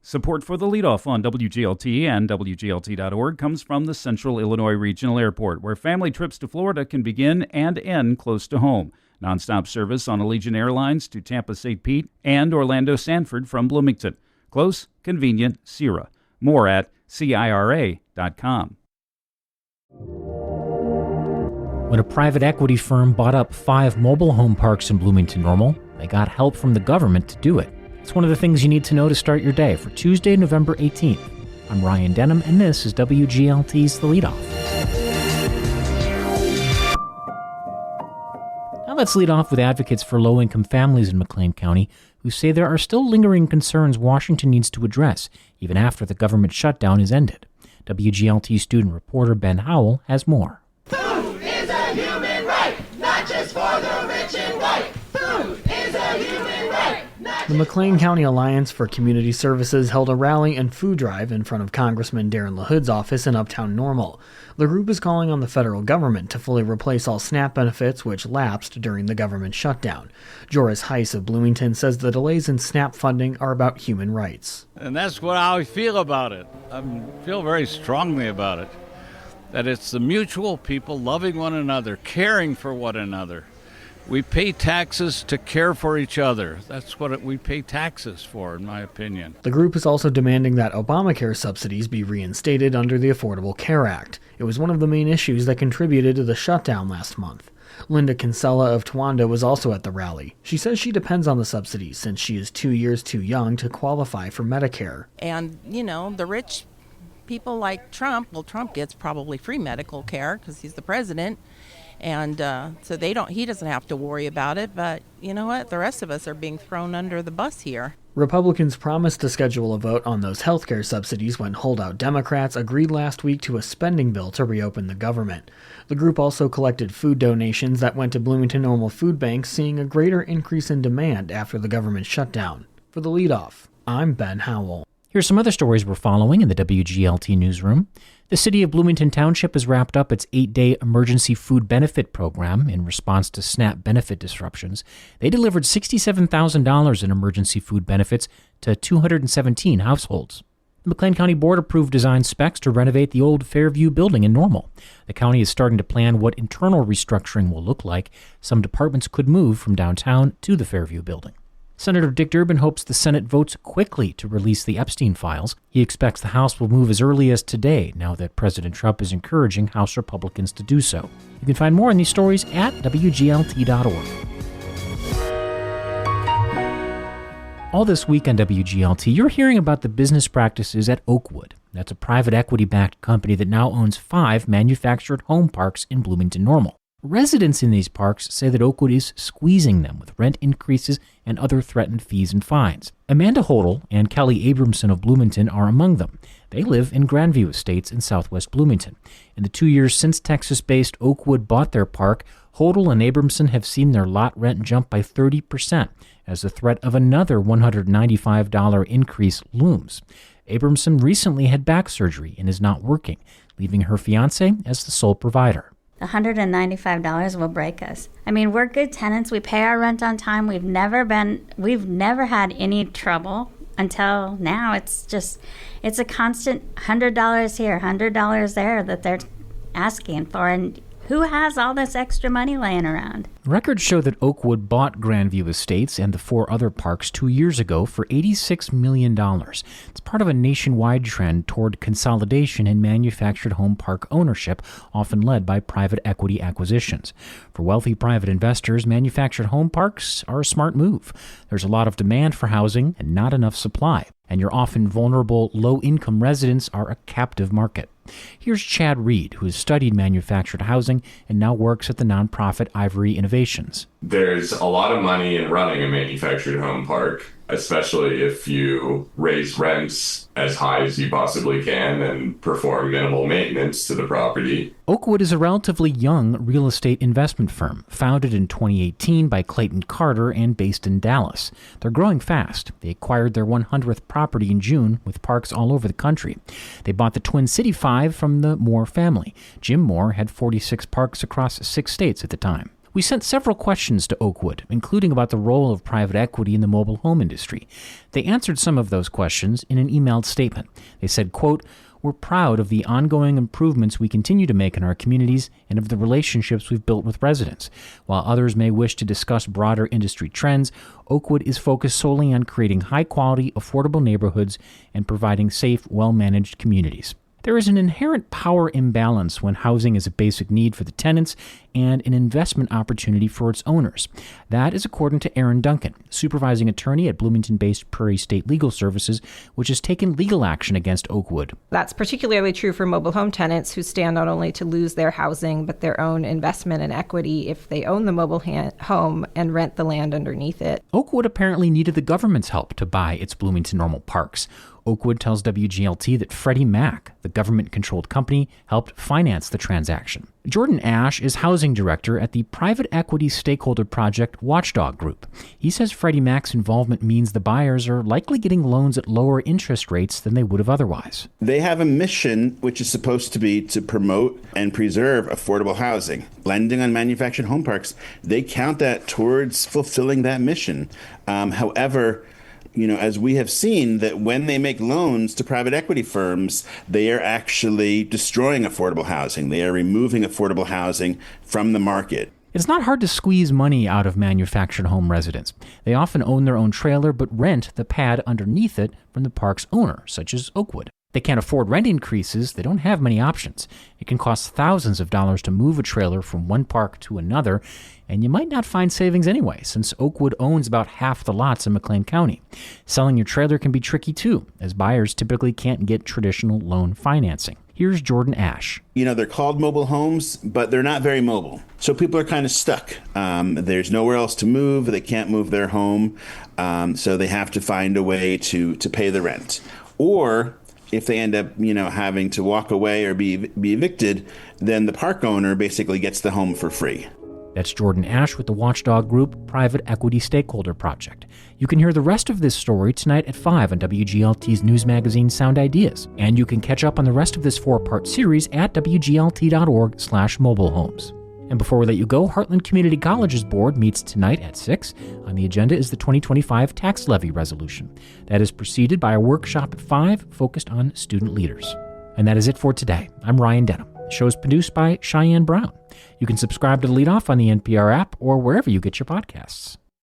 Support for the Leadoff on WGLT and WGLT.org comes from the Central Illinois Regional Airport, where family trips to Florida can begin and end close to home. Nonstop service on Allegiant Airlines to Tampa St. Pete and Orlando Sanford from Bloomington. Close, convenient, Sierra. More at CIRA.com. When a private equity firm bought up 5 mobile home parks in Bloomington Normal, they got help from the government to do it. It's one of the things you need to know to start your day for Tuesday, November 18th. I'm Ryan Denham, and this is WGLT's The Leadoff. Now let's lead off with advocates for low-income families in McLean County who say there are still lingering concerns Washington needs to address, even after the government shutdown is ended. WGLT student reporter Ben Howell has more. Food is a human right, not just for the rich and white. Food is a human right. The McLean County Alliance for Community Services held a rally and food drive in front of Congressman Darren LaHood's office in Uptown Normal. The group is calling on the federal government to fully replace all SNAP benefits which lapsed during the government shutdown. Joris Heiss of Bloomington says the delays in SNAP funding are about human rights. And that's how I feel about it. I feel very strongly about it. That it's the mutual people loving one another, caring for one another. We pay taxes to care for each other. That's what we pay taxes for, in my opinion. The group is also demanding that Obamacare subsidies be reinstated under the Affordable Care Act. It was one of the main issues that contributed to the shutdown last month. Linda Kinsella of Towanda was also at the rally. She says she depends on the subsidies since she is 2 years too young to qualify for Medicare. And, the rich people like Trump, Trump gets probably free medical care because he's the president. And so he doesn't have to worry about it. But you know what? The rest of us are being thrown under the bus here. Republicans promised to schedule a vote on those health care subsidies when holdout Democrats agreed last week to a spending bill to reopen the government. The group also collected food donations that went to Bloomington Normal food banks, seeing a greater increase in demand after the government shutdown. For the Leadoff, I'm Ben Howell. Here's some other stories we're following in the WGLT newsroom. The city of Bloomington Township has wrapped up its 8-day emergency food benefit program in response to SNAP benefit disruptions. They delivered $67,000 in emergency food benefits to 217 households. The McLean County Board approved design specs to renovate the old Fairview building in Normal. The county is starting to plan what internal restructuring will look like. Some departments could move from downtown to the Fairview building. Senator Dick Durbin hopes the Senate votes quickly to release the Epstein files. He expects the House will move as early as today, now that President Trump is encouraging House Republicans to do so. You can find more on these stories at WGLT.org. All this week on WGLT, you're hearing about the business practices at Oakwood. That's a private equity-backed company that now owns 5 manufactured home parks in Bloomington Normal. Residents in these parks say that Oakwood is squeezing them with rent increases and other threatened fees and fines. Amanda Hodel and Kelly Abramson of Bloomington are among them. They live in Grandview Estates in southwest Bloomington. In the 2 years since Texas-based Oakwood bought their park, Hodel and Abramson have seen their lot rent jump by 30% as the threat of another $195 increase looms. Abramson recently had back surgery and is not working, leaving her fiancé as the sole provider. $195 will break us. I mean, we're good tenants. We pay our rent on time. We've never had any trouble until now. It's a constant $100 here, $100 there that they're asking for. And who has all this extra money laying around? Records show that Oakwood bought Grandview Estates and the 4 other parks 2 years ago for $86 million. It's part of a nationwide trend toward consolidation in manufactured home park ownership, often led by private equity acquisitions. For wealthy private investors, manufactured home parks are a smart move. There's a lot of demand for housing and not enough supply, and your often vulnerable, low-income residents are a captive market. Here's Chad Reed, who has studied manufactured housing and now works at the nonprofit Ivory Innovations. There's a lot of money in running a manufactured home park, especially if you raise rents as high as you possibly can and perform minimal maintenance to the property. Oakwood is a relatively young real estate investment firm, founded in 2018 by Clayton Carter and based in Dallas. They're growing fast. They acquired their 100th property in June with parks all over the country. They bought the Twin City 5 from the Moore family. Jim Moore had 46 parks across 6 states at the time. We sent several questions to Oakwood, including about the role of private equity in the mobile home industry. They answered some of those questions in an emailed statement. They said, quote, "We're proud of the ongoing improvements we continue to make in our communities and of the relationships we've built with residents. While others may wish to discuss broader industry trends, Oakwood is focused solely on creating high-quality, affordable neighborhoods and providing safe, well-managed communities." There is an inherent power imbalance when housing is a basic need for the tenants and an investment opportunity for its owners. That is according to Aaron Duncan, supervising attorney at Bloomington-based Prairie State Legal Services, which has taken legal action against Oakwood. That's particularly true for mobile home tenants who stand not only to lose their housing, but their own investment and equity if they own the mobile home and rent the land underneath it. Oakwood apparently needed the government's help to buy its Bloomington Normal parks. Oakwood tells WGLT that Freddie Mac, the government-controlled company, helped finance the transaction. Jordan Ash is housing director at the private equity stakeholder project Watchdog Group. He says Freddie Mac's involvement means the buyers are likely getting loans at lower interest rates than they would have otherwise. They have a mission which is supposed to be to promote and preserve affordable housing. Lending on manufactured home parks, they count that towards fulfilling that mission. However, as we have seen, that when they make loans to private equity firms, they are actually destroying affordable housing. They are removing affordable housing from the market. It's not hard to squeeze money out of manufactured home residents. They often own their own trailer but rent the pad underneath it from the park's owner, such as Oakwood. They can't afford rent increases. They don't have many options. It can cost thousands of dollars to move a trailer from one park to another, and you might not find savings anyway, since Oakwood owns about half the lots in McLean County. Selling your trailer can be tricky too, as buyers typically can't get traditional loan financing. Here's Jordan Ash. They're called mobile homes, but they're not very mobile. So people are kind of stuck. There's nowhere else to move. They can't move their home, so they have to find a way to pay the rent. Or if they end up, having to walk away or be evicted, then the park owner basically gets the home for free. That's Jordan Ash with the Watchdog Group Private Equity Stakeholder Project. You can hear the rest of this story tonight at 5 on WGLT's news magazine Sound Ideas. And you can catch up on the rest of this 4-part series at wglt.org/mobilehomes. And before we let you go, Heartland Community College's board meets tonight at 6. On the agenda is the 2025 tax levy resolution. That is preceded by a workshop at 5 focused on student leaders. And that is it for today. I'm Ryan Denham. The show is produced by Cheyenne Brown. You can subscribe to the Leadoff on the NPR app or wherever you get your podcasts.